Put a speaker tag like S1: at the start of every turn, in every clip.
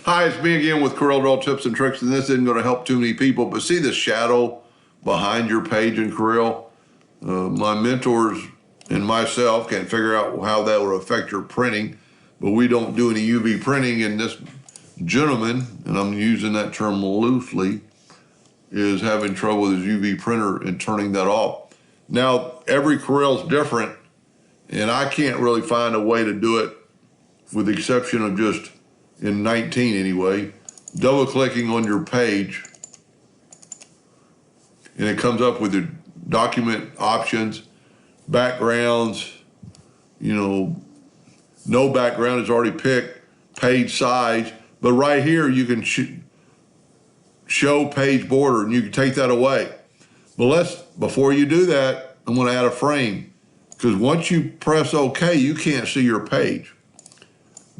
S1: Hi, it's me again with Corel Draw Tips and Tricks, and this isn't going to help too many people, but see the shadow behind your page in Corel? My mentors and myself can't figure out how that will affect your printing, but we don't do any UV printing, and this gentleman, and I'm using that term loosely, is having trouble with his UV printer and turning that off. Now, every Corel's different, and I can't really find a way to do it with the exception of just in 19 anyway, double clicking on your page, and it comes up with your document options, backgrounds, no background is already picked, page size, but right here you can show page border, and you can take that away. But before you do that, I'm gonna add a frame, because once you press OK, you can't see your page.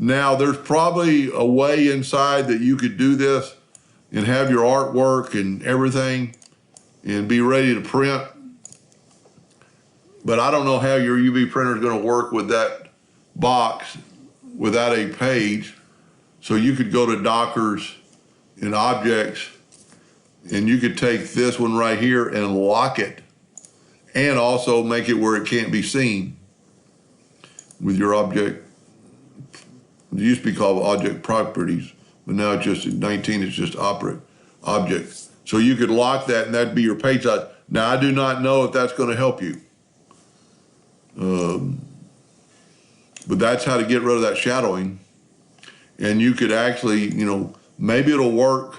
S1: Now, there's probably a way inside that you could do this and have your artwork and everything and be ready to print. But I don't know how your UV printer is going to work with that box without a page. So you could go to Dockers and Objects, and you could take this one right here and lock it, and also make it where it can't be seen with your object. It used to be called object properties, but now it's just in 19, it's just object. So you could lock that, and that'd be your page size. Now, I do not know if that's going to help you. But that's how to get rid of that shadowing. And you could actually, maybe it'll work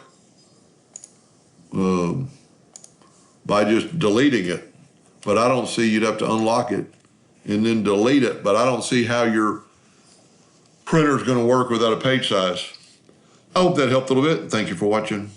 S1: by just deleting it. But I don't see, you'd have to unlock it and then delete it. But I don't see how your printer is going to work without a page size. I hope that helped a little bit. Thank you for watching.